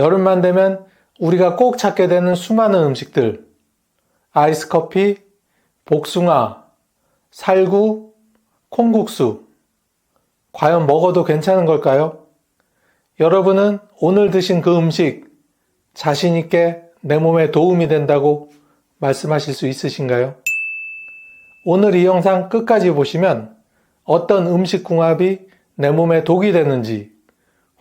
여름만 되면 우리가 꼭 찾게 되는 수많은 음식들, 아이스커피, 복숭아, 살구, 콩국수, 과연 먹어도 괜찮은 걸까요? 여러분은 오늘 드신 그 음식 자신 있게 내 몸에 도움이 된다고 말씀하실 수 있으신가요? 오늘 이 영상 끝까지 보시면 어떤 음식 궁합이 내 몸에 독이 되는지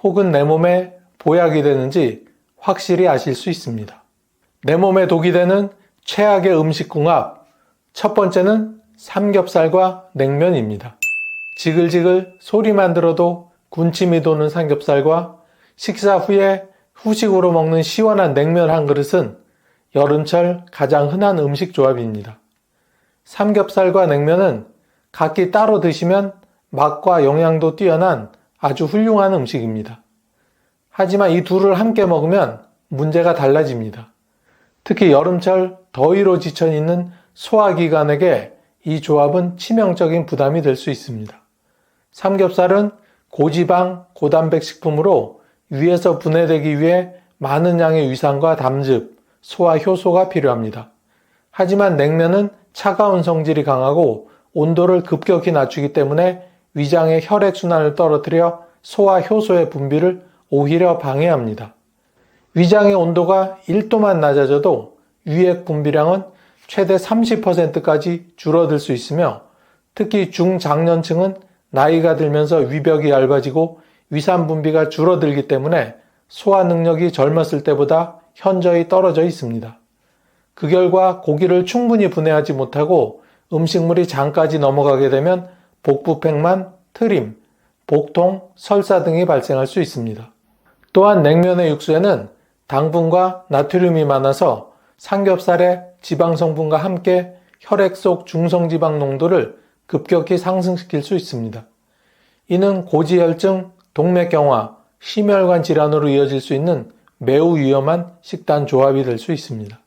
혹은 내 몸에 보약이 되는지 확실히 아실 수 있습니다. 내 몸에 독이 되는 최악의 음식 궁합, 첫 번째는 삼겹살과 냉면입니다. 지글지글 소리만 들어도 군침이 도는 삼겹살과 식사 후에 후식으로 먹는 시원한 냉면 한 그릇은 여름철 가장 흔한 음식 조합입니다. 삼겹살과 냉면은 각기 따로 드시면 맛과 영양도 뛰어난 아주 훌륭한 음식입니다. 하지만 이 둘을 함께 먹으면 문제가 달라집니다. 특히 여름철 더위로 지쳐있는 소화기관에게 이 조합은 치명적인 부담이 될 수 있습니다. 삼겹살은 고지방, 고단백 식품으로 위에서 분해되기 위해 많은 양의 위산과 담즙, 소화 효소가 필요합니다. 하지만 냉면은 차가운 성질이 강하고 온도를 급격히 낮추기 때문에 위장의 혈액순환을 떨어뜨려 소화 효소의 분비를 오히려 방해합니다. 위장의 온도가 1도만 낮아져도 유액 분비량은 최대 30%까지 줄어들 수 있으며 특히 중장년층은 나이가 들면서 위벽이 얇아지고 위산 분비가 줄어들기 때문에 소화 능력이 젊었을 때보다 현저히 떨어져 있습니다. 그 결과 고기를 충분히 분해하지 못하고 음식물이 장까지 넘어가게 되면 복부팽만, 트림, 복통, 설사 등이 발생할 수 있습니다. 또한 냉면의 육수에는 당분과 나트륨이 많아서 삼겹살의 지방 성분과 함께 혈액 속 중성지방 농도를 급격히 상승시킬 수 있습니다. 이는 고지혈증, 동맥경화, 심혈관 질환으로 이어질 수 있는 매우 위험한 식단 조합이 될 수 있습니다.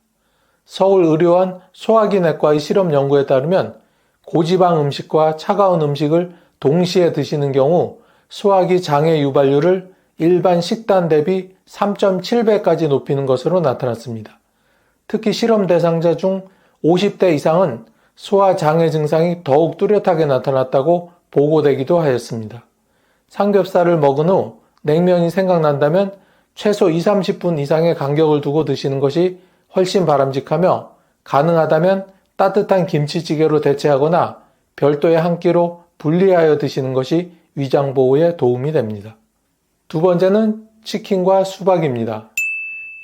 서울의료원 소화기내과의 실험 연구에 따르면 고지방 음식과 차가운 음식을 동시에 드시는 경우 소화기 장애 유발률을 일반 식단 대비 3.7배까지 높이는 것으로 나타났습니다. 특히 실험 대상자 중 50대 이상은 소화 장애 증상이 더욱 뚜렷하게 나타났다고 보고되기도 하였습니다. 삼겹살을 먹은 후 냉면이 생각난다면 최소 20-30분 이상의 간격을 두고 드시는 것이 훨씬 바람직하며 가능하다면 따뜻한 김치찌개로 대체하거나 별도의 한 끼로 분리하여 드시는 것이 위장 보호에 도움이 됩니다. 두 번째는 치킨과 수박입니다.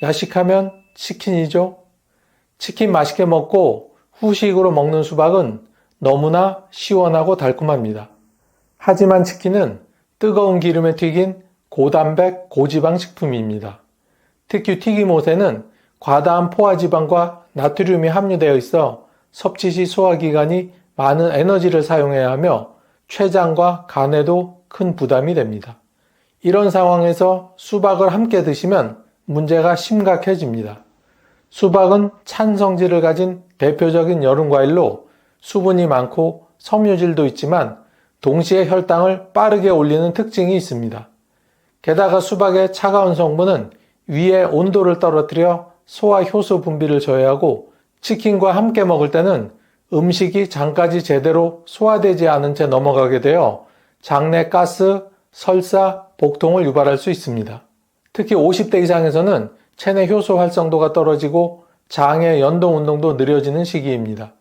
야식하면 치킨이죠. 치킨 맛있게 먹고 후식으로 먹는 수박은 너무나 시원하고 달콤합니다. 하지만 치킨은 뜨거운 기름에 튀긴 고단백, 고지방 식품입니다. 특히 튀김옷에는 과다한 포화지방과 나트륨이 함유되어 있어 섭취 시 소화기관이 많은 에너지를 사용해야 하며 췌장과 간에도 큰 부담이 됩니다. 이런 상황에서 수박을 함께 드시면 문제가 심각해집니다. 수박은 찬 성질을 가진 대표적인 여름과일로 수분이 많고 섬유질도 있지만 동시에 혈당을 빠르게 올리는 특징이 있습니다. 게다가 수박의 차가운 성분은 위의 온도를 떨어뜨려 소화 효소 분비를 저해하고 치킨과 함께 먹을 때는 음식이 장까지 제대로 소화되지 않은 채 넘어가게 되어 장내 가스, 설사, 복통을 유발할 수 있습니다. 특히 50대 이상에서는 체내 효소 활성도가 떨어지고 장의 연동 운동도 느려지는 시기입니다.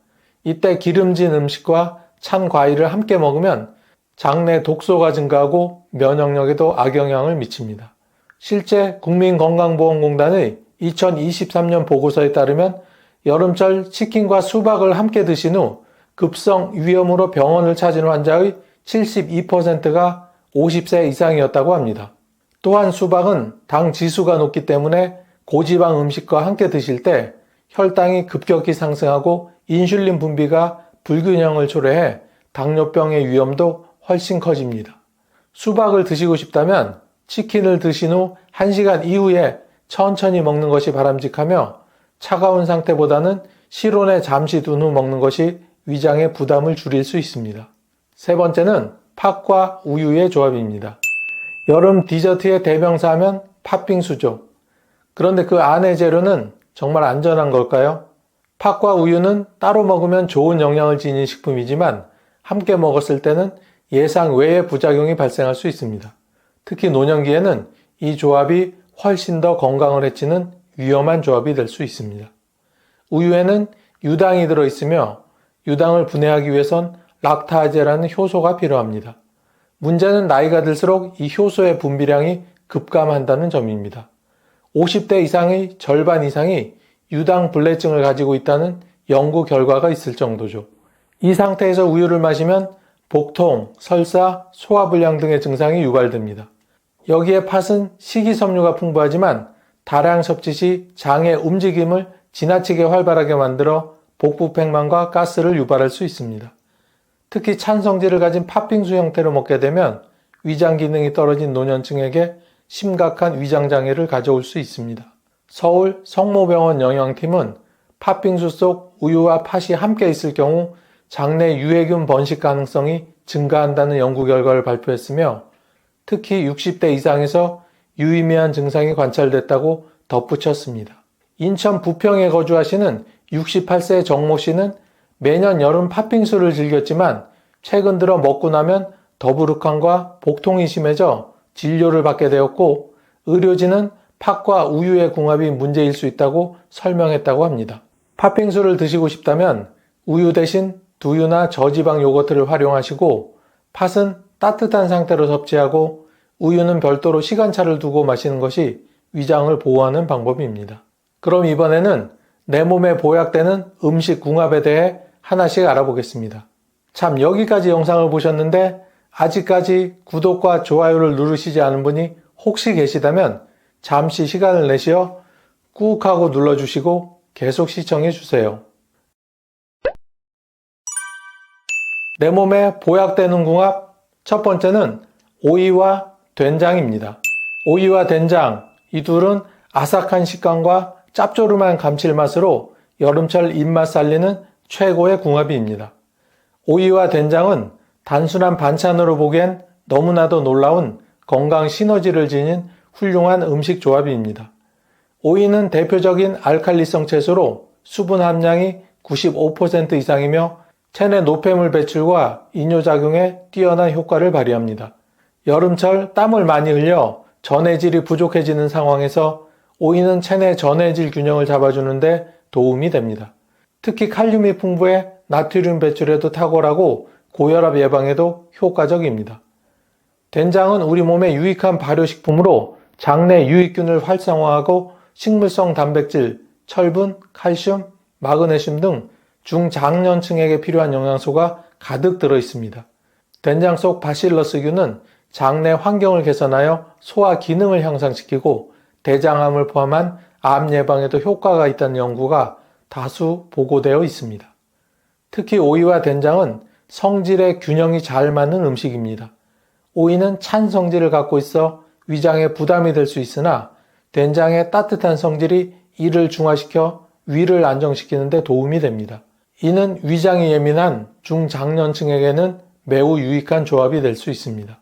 이때 기름진 음식과 찬 과일을 함께 먹으면 장내 독소가 증가하고 면역력에도 악영향을 미칩니다. 실제 국민건강보험공단의 2023년 보고서에 따르면 여름철 치킨과 수박을 함께 드신 후 급성 위염으로 병원을 찾은 환자의 72%가 50세 이상이었다고 합니다. 또한 수박은 당 지수가 높기 때문에 고지방 음식과 함께 드실 때 혈당이 급격히 상승하고 인슐린 분비가 불균형을 초래해 당뇨병의 위험도 훨씬 커집니다. 수박을 드시고 싶다면 치킨을 드신 후 1시간 이후에 천천히 먹는 것이 바람직하며 차가운 상태보다는 실온에 잠시 둔 후 먹는 것이 위장의 부담을 줄일 수 있습니다. 세 번째는 팥과 우유의 조합입니다. 여름 디저트의 대명사 하면 팥빙수죠. 그런데 그 안의 재료는 정말 안전한 걸까요? 팥과 우유는 따로 먹으면 좋은 영양을 지닌 식품이지만 함께 먹었을 때는 예상 외의 부작용이 발생할 수 있습니다. 특히 노년기에는 이 조합이 훨씬 더 건강을 해치는 위험한 조합이 될 수 있습니다. 우유에는 유당이 들어있으며 유당을 분해하기 위해선 락타제라는 효소가 필요합니다. 문제는 나이가 들수록 이 효소의 분비량이 급감한다는 점입니다. 50대 이상의 절반 이상이 유당 불내증을 가지고 있다는 연구 결과가 있을 정도죠. 이 상태에서 우유를 마시면 복통, 설사, 소화불량 등의 증상이 유발됩니다. 여기에 팥은 식이섬유가 풍부하지만 다량 섭취 시 장의 움직임을 지나치게 활발하게 만들어 복부팽만과 가스를 유발할 수 있습니다. 특히 찬 성질을 가진 팥빙수 형태로 먹게 되면 위장 기능이 떨어진 노년층에게 심각한 위장장애를 가져올 수 있습니다. 서울 성모병원 영양팀은 팥빙수 속 우유와 팥이 함께 있을 경우 장내 유해균 번식 가능성이 증가한다는 연구 결과를 발표했으며 특히 60대 이상에서 유의미한 증상이 관찰됐다고 덧붙였습니다. 인천 부평에 거주하시는 68세 정모 씨는 매년 여름 팥빙수를 즐겼지만 최근 들어 먹고 나면 더부룩함과 복통이 심해져 진료를 받게 되었고 의료진은 팥과 우유의 궁합이 문제일 수 있다고 설명했다고 합니다. 팥빙수를 드시고 싶다면 우유 대신 두유나 저지방 요거트를 활용하시고 팥은 따뜻한 상태로 섭취하고 우유는 별도로 시간차를 두고 마시는 것이 위장을 보호하는 방법입니다. 그럼 이번에는 내 몸에 보약되는 음식 궁합에 대해 하나씩 알아보겠습니다. 참 여기까지 영상을 보셨는데 아직까지 구독과 좋아요를 누르시지 않은 분이 혹시 계시다면 잠시 시간을 내시어 꾹 하고 눌러주시고 계속 시청해 주세요. 내 몸에 보약되는 궁합 첫 번째는 오이와 된장입니다. 오이와 된장 이 둘은 아삭한 식감과 짭조름한 감칠맛으로 여름철 입맛 살리는 최고의 궁합입니다. 오이와 된장은 단순한 반찬으로 보기엔 너무나도 놀라운 건강 시너지를 지닌 훌륭한 음식 조합입니다. 오이는 대표적인 알칼리성 채소로 수분 함량이 95% 이상이며 체내 노폐물 배출과 이뇨작용에 뛰어난 효과를 발휘합니다. 여름철 땀을 많이 흘려 전해질이 부족해지는 상황에서 오이는 체내 전해질 균형을 잡아주는데 도움이 됩니다. 특히 칼륨이 풍부해 나트륨 배출에도 탁월하고 고혈압 예방에도 효과적입니다. 된장은 우리 몸에 유익한 발효식품으로 장내 유익균을 활성화하고 식물성 단백질, 철분, 칼슘, 마그네슘 등 중장년층에게 필요한 영양소가 가득 들어 있습니다. 된장 속 바실러스균은 장내 환경을 개선하여 소화 기능을 향상시키고 대장암을 포함한 암 예방에도 효과가 있다는 연구가 다수 보고되어 있습니다. 특히 오이와 된장은 성질의 균형이 잘 맞는 음식입니다. 오이는 찬 성질을 갖고 있어 위장에 부담이 될 수 있으나 된장의 따뜻한 성질이 이를 중화시켜 위를 안정시키는 데 도움이 됩니다. 이는 위장이 예민한 중장년층에게는 매우 유익한 조합이 될 수 있습니다.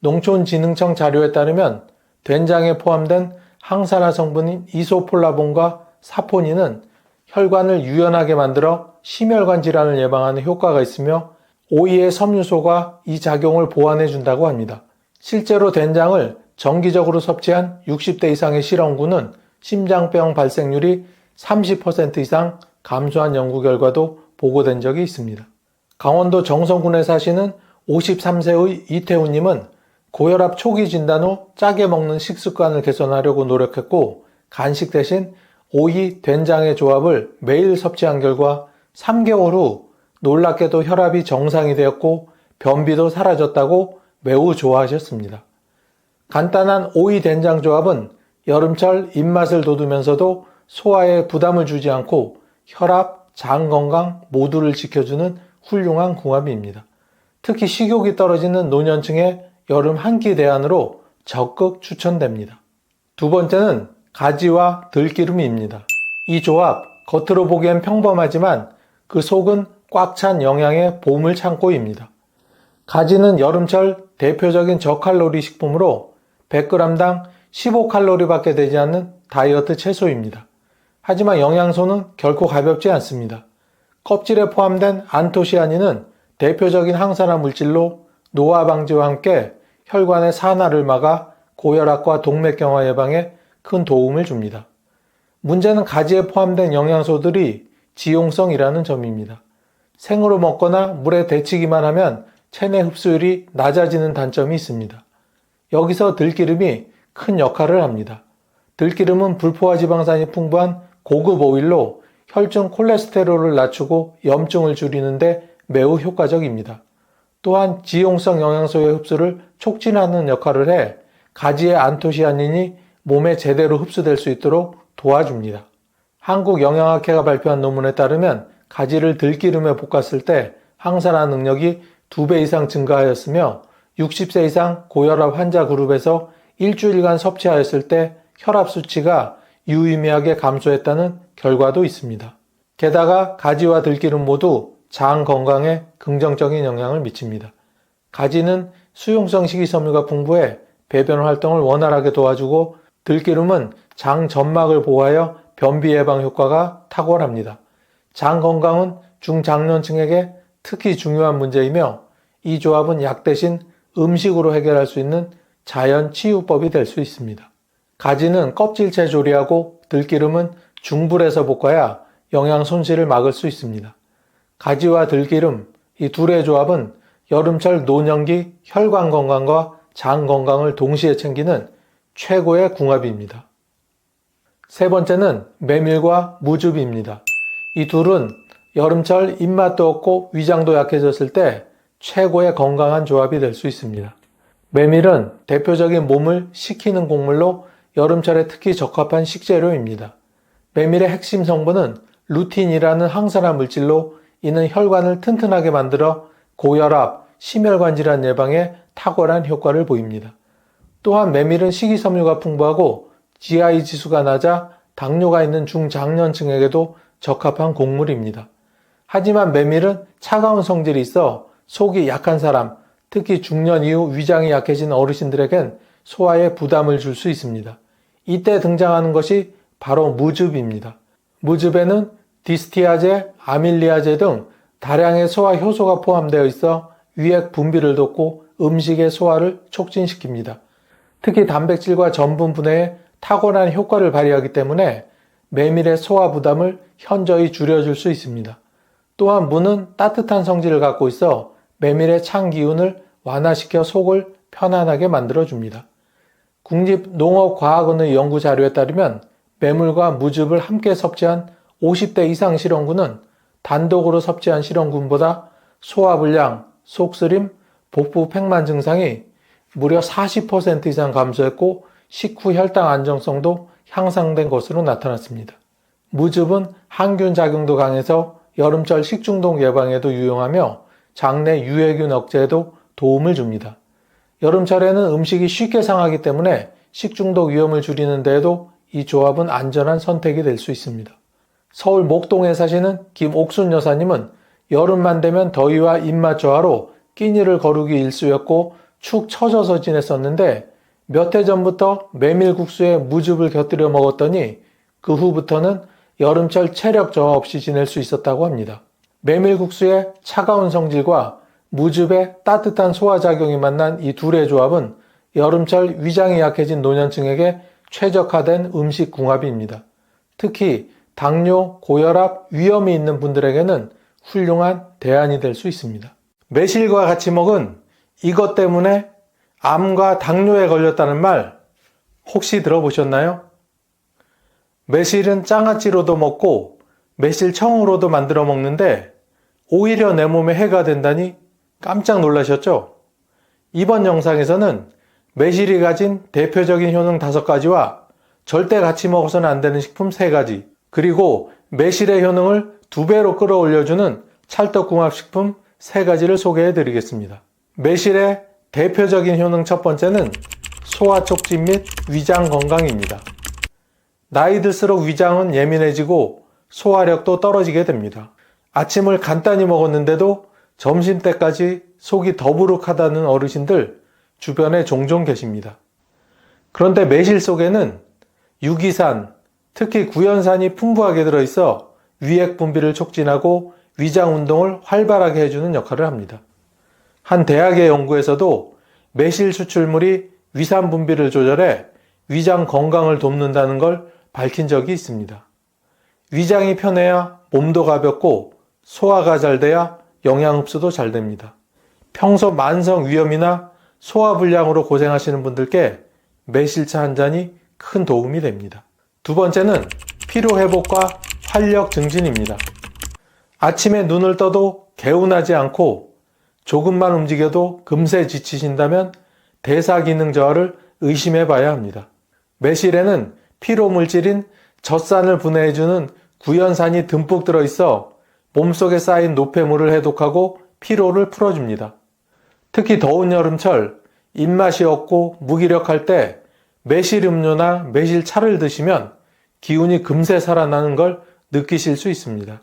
농촌진흥청 자료에 따르면 된장에 포함된 항산화 성분인 이소폴라본과 사포닌은 혈관을 유연하게 만들어 심혈관 질환을 예방하는 효과가 있으며 오이의 섬유소가 이 작용을 보완해 준다고 합니다. 실제로 된장을 정기적으로 섭취한 60대 이상의 실험군은 심장병 발생률이 30% 이상 감소한 연구 결과도 보고된 적이 있습니다. 강원도 정선군에 사시는 53세의 이태훈님은 고혈압 초기 진단 후 짜게 먹는 식습관을 개선하려고 노력했고 간식 대신 오이, 된장의 조합을 매일 섭취한 결과 3개월 후 놀랍게도 혈압이 정상이 되었고 변비도 사라졌다고 매우 좋아하셨습니다. 간단한 오이 된장 조합은 여름철 입맛을 돋우면서도 소화에 부담을 주지 않고 혈압, 장 건강 모두를 지켜주는 훌륭한 궁합입니다. 특히 식욕이 떨어지는 노년층의 여름 한 끼 대안으로 적극 추천됩니다. 두 번째는 가지와 들기름입니다. 이 조합 겉으로 보기엔 평범하지만 그 속은 꽉 찬 영양의 보물 창고입니다. 가지는 여름철 대표적인 저칼로리 식품으로 100g당 15칼로리밖에 되지 않는 다이어트 채소입니다. 하지만 영양소는 결코 가볍지 않습니다. 껍질에 포함된 안토시아닌은 대표적인 항산화 물질로 노화 방지와 함께 혈관의 산화를 막아 고혈압과 동맥경화 예방에 큰 도움을 줍니다. 문제는 가지에 포함된 영양소들이 지용성이라는 점입니다. 생으로 먹거나 물에 데치기만 하면 체내 흡수율이 낮아지는 단점이 있습니다. 여기서 들기름이 큰 역할을 합니다. 들기름은 불포화 지방산이 풍부한 고급 오일로 혈중 콜레스테롤을 낮추고 염증을 줄이는데 매우 효과적입니다. 또한 지용성 영양소의 흡수를 촉진하는 역할을 해 가지의 안토시아닌이 몸에 제대로 흡수될 수 있도록 도와줍니다. 한국영양학회가 발표한 논문에 따르면 가지를 들기름에 볶았을 때 항산화 능력이 2배 이상 증가하였으며 60세 이상 고혈압 환자 그룹에서 일주일간 섭취하였을 때 혈압 수치가 유의미하게 감소했다는 결과도 있습니다. 게다가 가지와 들기름 모두 장 건강에 긍정적인 영향을 미칩니다. 가지는 수용성 식이섬유가 풍부해 배변 활동을 원활하게 도와주고 들기름은 장 점막을 보호하여 변비 예방 효과가 탁월합니다. 장 건강은 중장년층에게 특히 중요한 문제이며 이 조합은 약 대신 음식으로 해결할 수 있는 자연 치유법이 될 수 있습니다. 가지는 껍질째 조리하고 들기름은 중불에서 볶아야 영양 손실을 막을 수 있습니다. 가지와 들기름, 이 둘의 조합은 여름철 노년기 혈관 건강과 장 건강을 동시에 챙기는 최고의 궁합입니다. 세 번째는 메밀과 무즙입니다. 이 둘은 여름철 입맛도 없고 위장도 약해졌을 때 최고의 건강한 조합이 될 수 있습니다. 메밀은 대표적인 몸을 식히는 곡물로 여름철에 특히 적합한 식재료입니다. 메밀의 핵심 성분은 루틴이라는 항산화 물질로 이는 혈관을 튼튼하게 만들어 고혈압, 심혈관 질환 예방에 탁월한 효과를 보입니다. 또한 메밀은 식이섬유가 풍부하고 GI 지수가 낮아 당뇨가 있는 중장년층에게도 적합한 곡물입니다. 하지만 메밀은 차가운 성질이 있어 속이 약한 사람, 특히 중년 이후 위장이 약해진 어르신들에겐 소화에 부담을 줄 수 있습니다. 이때 등장하는 것이 바로 무즙입니다. 무즙에는 디스티아제, 아밀리아제 등 다량의 소화 효소가 포함되어 있어 위액 분비를 돕고 음식의 소화를 촉진시킵니다. 특히 단백질과 전분 분해에 탁월한 효과를 발휘하기 때문에 메밀의 소화 부담을 현저히 줄여줄 수 있습니다. 또한 무는 따뜻한 성질을 갖고 있어 메밀의 찬 기운을 완화시켜 속을 편안하게 만들어줍니다. 국립농업과학원의 연구 자료에 따르면 메밀과 무즙을 함께 섭취한 50대 이상 실험군은 단독으로 섭취한 실험군보다 소화불량, 속쓰림, 복부 팽만 증상이 무려 40% 이상 감소했고 식후 혈당 안정성도 향상된 것으로 나타났습니다. 무즙은 항균 작용도 강해서 여름철 식중독 예방에도 유용하며 장내 유해균 억제에도 도움을 줍니다. 여름철에는 음식이 쉽게 상하기 때문에 식중독 위험을 줄이는 데에도 이 조합은 안전한 선택이 될 수 있습니다. 서울 목동에 사시는 김옥순 여사님은 여름만 되면 더위와 입맛 저하로 끼니를 거르기 일쑤였고 축 처져서 지냈었는데 몇 해 전부터 메밀국수에 무즙을 곁들여 먹었더니 그 후부터는 여름철 체력 저하 없이 지낼 수 있었다고 합니다. 메밀국수의 차가운 성질과 무즙의 따뜻한 소화작용이 만난 이 둘의 조합은 여름철 위장이 약해진 노년층에게 최적화된 음식 궁합입니다. 특히 당뇨, 고혈압, 위염이 있는 분들에게는 훌륭한 대안이 될 수 있습니다. 매실과 같이 먹은 이것 때문에 암과 당뇨에 걸렸다는 말 혹시 들어보셨나요? 매실은 장아찌로도 먹고 매실청으로도 만들어 먹는데 오히려 내 몸에 해가 된다니 깜짝 놀라셨죠? 이번 영상에서는 매실이 가진 대표적인 효능 5가지와 절대 같이 먹어서는 안 되는 식품 3가지, 그리고 매실의 효능을 2배로 끌어올려주는 찰떡궁합식품 3가지를 소개해 드리겠습니다. 매실의 대표적인 효능 첫 번째는 소화 촉진 및 위장 건강입니다. 나이 들수록 위장은 예민해지고 소화력도 떨어지게 됩니다. 아침을 간단히 먹었는데도 점심때까지 속이 더부룩하다는 어르신들 주변에 종종 계십니다. 그런데 매실 속에는 유기산, 특히 구연산이 풍부하게 들어있어 위액 분비를 촉진하고 위장 운동을 활발하게 해주는 역할을 합니다. 한 대학의 연구에서도 매실 추출물이 위산 분비를 조절해 위장 건강을 돕는다는 걸 밝힌 적이 있습니다. 위장이 편해야 몸도 가볍고 소화가 잘 돼야 영양 흡수도 잘 됩니다. 평소 만성 위염이나 소화불량으로 고생하시는 분들께 매실차 한 잔이 큰 도움이 됩니다. 두 번째는 피로회복과 활력 증진입니다. 아침에 눈을 떠도 개운하지 않고 조금만 움직여도 금세 지치신다면 대사기능 저하를 의심해 봐야 합니다. 매실에는 피로물질인 젖산을 분해해주는 구연산이 듬뿍 들어있어 몸속에 쌓인 노폐물을 해독하고 피로를 풀어줍니다. 특히 더운 여름철 입맛이 없고 무기력할 때 매실 음료나 매실 차를 드시면 기운이 금세 살아나는 걸 느끼실 수 있습니다.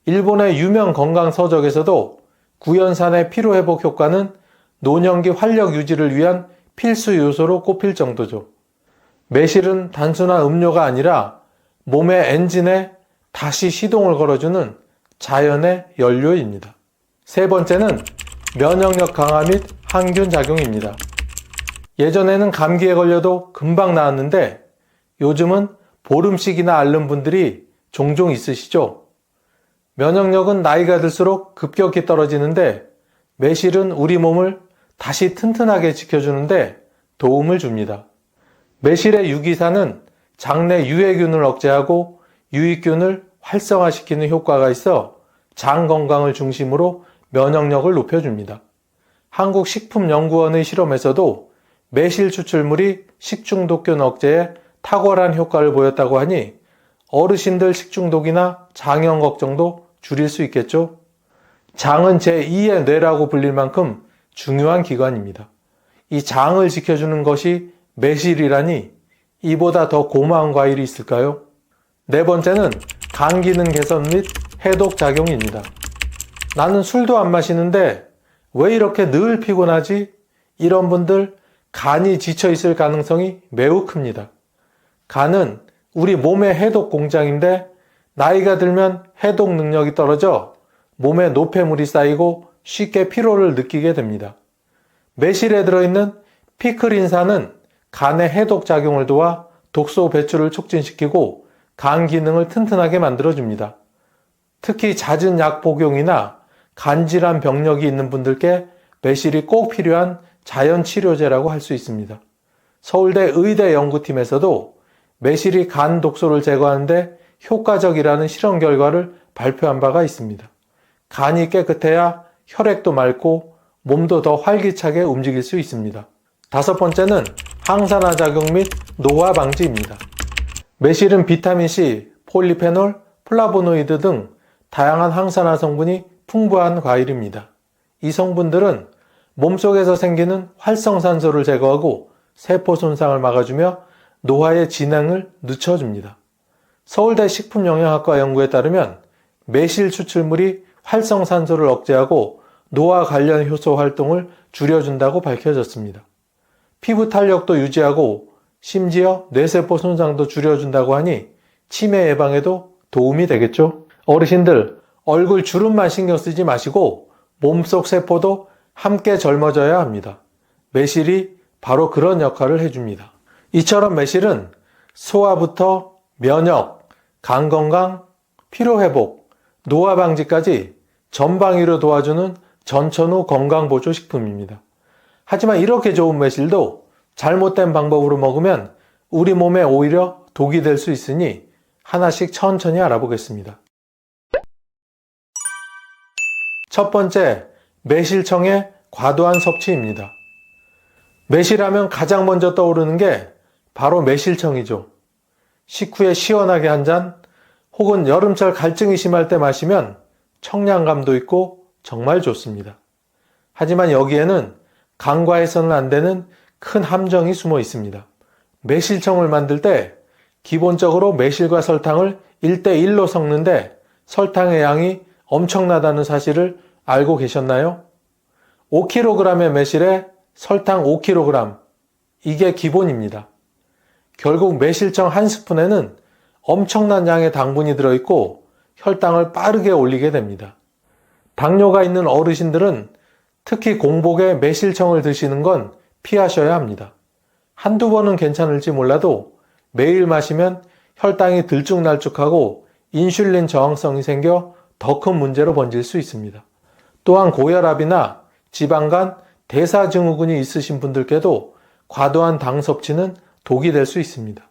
일본의 유명 건강 서적에서도 구연산의 피로회복 효과는 노년기 활력 유지를 위한 필수 요소로 꼽힐 정도죠. 매실은 단순한 음료가 아니라 몸의 엔진에 다시 시동을 걸어주는 자연의 연료입니다. 세 번째는 면역력 강화 및 항균 작용입니다. 예전에는 감기에 걸려도 금방 나았는데 요즘은 보름씩이나 앓는 분들이 종종 있으시죠? 면역력은 나이가 들수록 급격히 떨어지는데 매실은 우리 몸을 다시 튼튼하게 지켜주는데 도움을 줍니다. 매실의 유기산은 장내 유해균을 억제하고 유익균을 활성화시키는 효과가 있어 장 건강을 중심으로 면역력을 높여줍니다. 한국식품연구원의 실험에서도 매실 추출물이 식중독균 억제에 탁월한 효과를 보였다고 하니 어르신들 식중독이나 장염 걱정도 줄일 수 있겠죠? 장은 제2의 뇌라고 불릴 만큼 중요한 기관입니다. 이 장을 지켜주는 것이 매실이라니 이보다 더 고마운 과일이 있을까요? 네 번째는 간 기능 개선 및 해독 작용입니다. 나는 술도 안 마시는데 왜 이렇게 늘 피곤하지? 이런 분들 간이 지쳐 있을 가능성이 매우 큽니다. 간은 우리 몸의 해독 공장인데 나이가 들면 해독 능력이 떨어져 몸에 노폐물이 쌓이고 쉽게 피로를 느끼게 됩니다. 매실에 들어있는 피크린산은 간의 해독 작용을 도와 독소 배출을 촉진시키고 간 기능을 튼튼하게 만들어줍니다. 특히 잦은 약 복용이나 간질환 병력이 있는 분들께 매실이 꼭 필요한 자연 치료제라고 할 수 있습니다. 서울대 의대 연구팀에서도 매실이 간 독소를 제거하는데 효과적이라는 실험 결과를 발표한 바가 있습니다. 간이 깨끗해야 혈액도 맑고 몸도 더 활기차게 움직일 수 있습니다. 다섯 번째는 항산화 작용 및 노화 방지입니다. 매실은 비타민C, 폴리페놀, 플라보노이드 등 다양한 항산화 성분이 풍부한 과일입니다. 이 성분들은 몸속에서 생기는 활성산소를 제거하고 세포 손상을 막아주며 노화의 진행을 늦춰줍니다. 서울대 식품영양학과 연구에 따르면 매실 추출물이 활성산소를 억제하고 노화 관련 효소 활동을 줄여준다고 밝혀졌습니다. 피부 탄력도 유지하고 심지어 뇌세포 손상도 줄여준다고 하니 치매 예방에도 도움이 되겠죠? 어르신들, 얼굴 주름만 신경 쓰지 마시고 몸속 세포도 함께 젊어져야 합니다. 매실이 바로 그런 역할을 해줍니다. 이처럼 매실은 소화부터 면역, 간 건강, 피로회복, 노화 방지까지 전방위로 도와주는 전천후 건강보조식품입니다. 하지만 이렇게 좋은 매실도 잘못된 방법으로 먹으면 우리 몸에 오히려 독이 될 수 있으니 하나씩 천천히 알아보겠습니다. 첫 번째, 매실청의 과도한 섭취입니다. 매실하면 가장 먼저 떠오르는 게 바로 매실청이죠. 식후에 시원하게 한 잔, 혹은 여름철 갈증이 심할 때 마시면 청량감도 있고 정말 좋습니다. 하지만 여기에는 간과해서는 안 되는 큰 함정이 숨어 있습니다. 매실청을 만들 때 기본적으로 매실과 설탕을 1대1로 섞는데 설탕의 양이 엄청나다는 사실을 알고 계셨나요? 5kg의 매실에 설탕 5kg, 이게 기본입니다. 결국 매실청 한 스푼에는 엄청난 양의 당분이 들어있고 혈당을 빠르게 올리게 됩니다. 당뇨가 있는 어르신들은 특히 공복에 매실청을 드시는 건 피하셔야 합니다. 한두 번은 괜찮을지 몰라도 매일 마시면 혈당이 들쭉날쭉하고 인슐린 저항성이 생겨 더 큰 문제로 번질 수 있습니다. 또한 고혈압이나 지방간, 대사증후군이 있으신 분들께도 과도한 당 섭취는 독이 될 수 있습니다.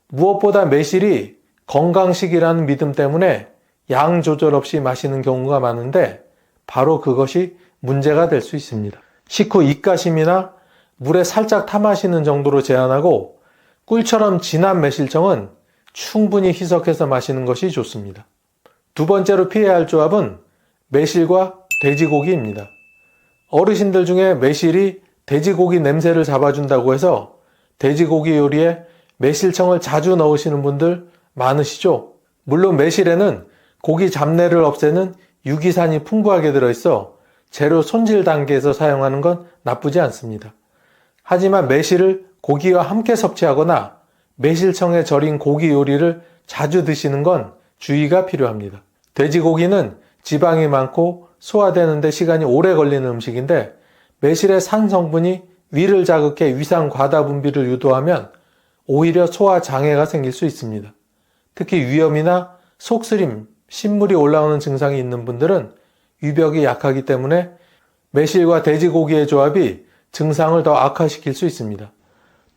무엇보다 매실이 건강식이라는 믿음 때문에 양 조절 없이 마시는 경우가 많은데 바로 그것이 문제가 될 수 있습니다. 식후 입가심이나 물에 살짝 타 마시는 정도로 제한하고 꿀처럼 진한 매실청은 충분히 희석해서 마시는 것이 좋습니다. 두 번째로 피해야 할 조합은 매실과 돼지고기입니다. 어르신들 중에 매실이 돼지고기 냄새를 잡아준다고 해서 돼지고기 요리에 매실청을 자주 넣으시는 분들 많으시죠? 물론 매실에는 고기 잡내를 없애는 유기산이 풍부하게 들어있어 재료 손질 단계에서 사용하는 건 나쁘지 않습니다. 하지만 매실을 고기와 함께 섭취하거나 매실청에 절인 고기 요리를 자주 드시는 건 주의가 필요합니다. 돼지고기는 지방이 많고 소화되는 데 시간이 오래 걸리는 음식인데 매실의 산 성분이 위를 자극해 위산 과다 분비를 유도하면 오히려 소화 장애가 생길 수 있습니다. 특히 위염이나 속쓰림, 신물이 올라오는 증상이 있는 분들은 위벽이 약하기 때문에 매실과 돼지고기의 조합이 증상을 더 악화시킬 수 있습니다.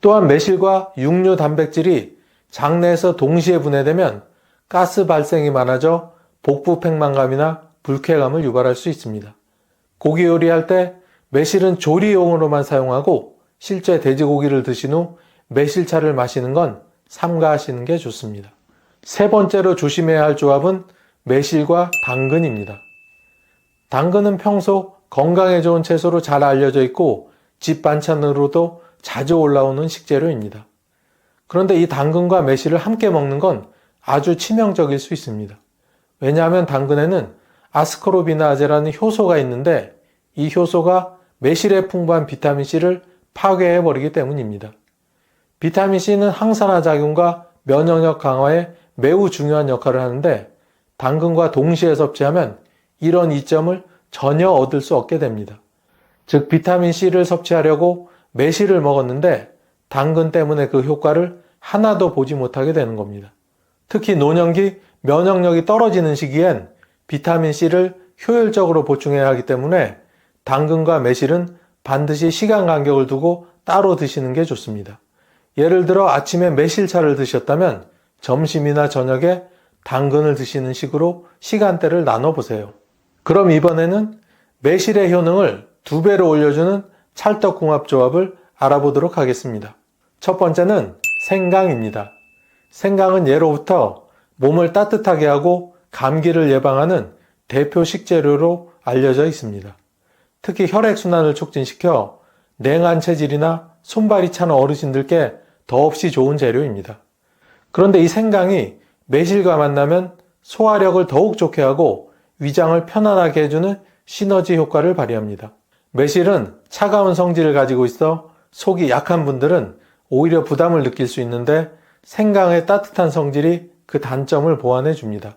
또한 매실과 육류 단백질이 장내에서 동시에 분해되면 가스 발생이 많아져 복부 팽만감이나 불쾌감을 유발할 수 있습니다. 고기 요리할 때 매실은 조리용으로만 사용하고 실제 돼지고기를 드신 후 매실차를 마시는 건 삼가하시는 게 좋습니다. 세 번째로 조심해야 할 조합은 매실과 당근입니다. 당근은 평소 건강에 좋은 채소로 잘 알려져 있고 집 반찬으로도 자주 올라오는 식재료입니다. 그런데 이 당근과 매실을 함께 먹는 건 아주 치명적일 수 있습니다. 왜냐하면 당근에는 아스코르비나아제라는 효소가 있는데 이 효소가 매실에 풍부한 비타민C를 파괴해버리기 때문입니다. 비타민C는 항산화 작용과 면역력 강화에 매우 중요한 역할을 하는데 당근과 동시에 섭취하면 이런 이점을 전혀 얻을 수 없게 됩니다. 즉 비타민C를 섭취하려고 매실을 먹었는데 당근 때문에 그 효과를 하나도 보지 못하게 되는 겁니다. 특히 노년기 면역력이 떨어지는 시기엔 비타민C를 효율적으로 보충해야 하기 때문에 당근과 매실은 반드시 시간 간격을 두고 따로 드시는 게 좋습니다. 예를 들어 아침에 매실차를 드셨다면 점심이나 저녁에 당근을 드시는 식으로 시간대를 나눠보세요. 그럼 이번에는 매실의 효능을 2배로 올려주는 찰떡궁합조합을 알아보도록 하겠습니다. 첫 번째는 생강입니다. 생강은 예로부터 몸을 따뜻하게 하고 감기를 예방하는 대표 식재료로 알려져 있습니다. 특히 혈액순환을 촉진시켜 냉한 체질이나 손발이 찬 어르신들께 더없이 좋은 재료입니다. 그런데 이 생강이 매실과 만나면 소화력을 더욱 좋게 하고 위장을 편안하게 해주는 시너지 효과를 발휘합니다. 매실은 차가운 성질을 가지고 있어 속이 약한 분들은 오히려 부담을 느낄 수 있는데 생강의 따뜻한 성질이 그 단점을 보완해 줍니다.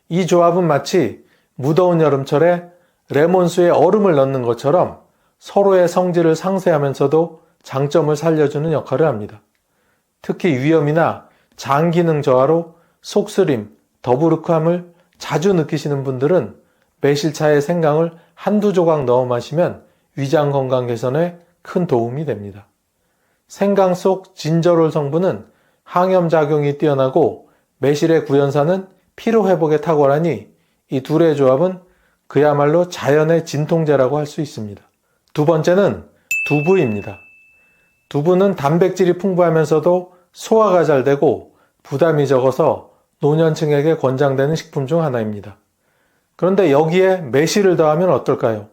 이 조합은 마치 무더운 여름철에 레몬수에 얼음을 넣는 것처럼 서로의 성질을 상쇄하면서도 장점을 살려주는 역할을 합니다. 특히 위염이나 장 기능 저하로 속쓰림, 더부룩함을 자주 느끼시는 분들은 매실차에 생강을 한두 조각 넣어 마시면 위장 건강 개선에 큰 도움이 됩니다. 생강 속 진저롤 성분은 항염작용이 뛰어나고 매실의 구연산은 피로회복에 탁월하니 이 둘의 조합은 그야말로 자연의 진통제라고 할 수 있습니다. 두 번째는 두부입니다. 두부는 단백질이 풍부하면서도 소화가 잘 되고 부담이 적어서 노년층에게 권장되는 식품 중 하나입니다. 그런데 여기에 매실을 더하면 어떨까요?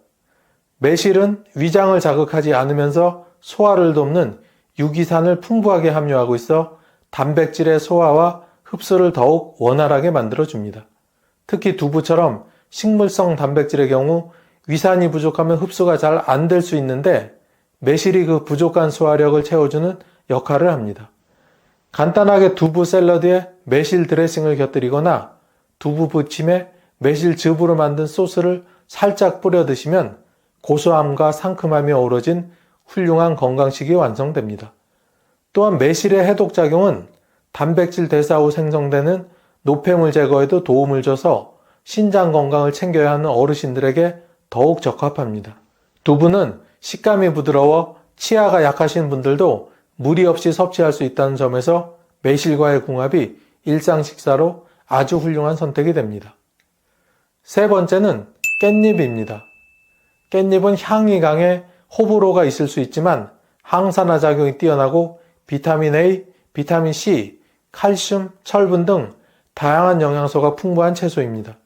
매실은 위장을 자극하지 않으면서 소화를 돕는 유기산을 풍부하게 함유하고 있어 단백질의 소화와 흡수를 더욱 원활하게 만들어줍니다. 특히 두부처럼 식물성 단백질의 경우 위산이 부족하면 흡수가 잘 안 될 수 있는데 매실이 그 부족한 소화력을 채워주는 역할을 합니다. 간단하게 두부 샐러드에 매실 드레싱을 곁들이거나 두부 부침에 매실즙으로 만든 소스를 살짝 뿌려 드시면 고소함과 상큼함이 어우러진 훌륭한 건강식이 완성됩니다. 또한 매실의 해독작용은 단백질 대사 후 생성되는 노폐물 제거에도 도움을 줘서 신장 건강을 챙겨야 하는 어르신들에게 더욱 적합합니다. 두부는 식감이 부드러워 치아가 약하신 분들도 무리 없이 섭취할 수 있다는 점에서 매실과의 궁합이 일상 식사로 아주 훌륭한 선택이 됩니다. 세 번째는 깻잎입니다. 깻잎은 향이 강해 호불호가 있을 수 있지만 항산화 작용이 뛰어나고 비타민 A, 비타민 C, 칼슘, 철분 등 다양한 영양소가 풍부한 채소입니다.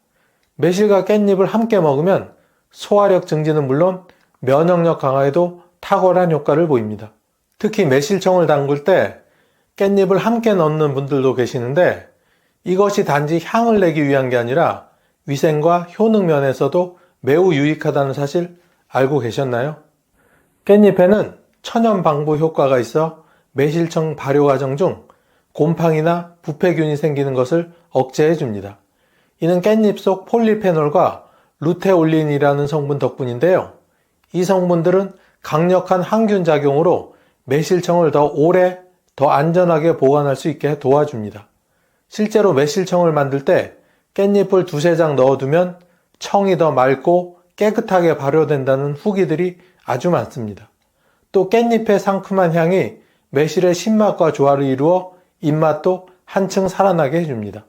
매실과 깻잎을 함께 먹으면 소화력 증진은 물론 면역력 강화에도 탁월한 효과를 보입니다. 특히 매실청을 담글 때 깻잎을 함께 넣는 분들도 계시는데 이것이 단지 향을 내기 위한 게 아니라 위생과 효능 면에서도 매우 유익하다는 사실 알고 계셨나요? 깻잎에는 천연 방부 효과가 있어 매실청 발효 과정 중 곰팡이나 부패균이 생기는 것을 억제해 줍니다. 이는 깻잎 속 폴리페놀과 루테올린이라는 성분 덕분인데요. 이 성분들은 강력한 항균 작용으로 매실청을 더 오래, 더 안전하게 보관할 수 있게 도와줍니다. 실제로 매실청을 만들 때 깻잎을 두세 장 넣어두면 청이 더 맑고 깨끗하게 발효된다는 후기들이 아주 많습니다. 또 깻잎의 상큼한 향이 매실의 신맛과 조화를 이루어 입맛도 한층 살아나게 해줍니다.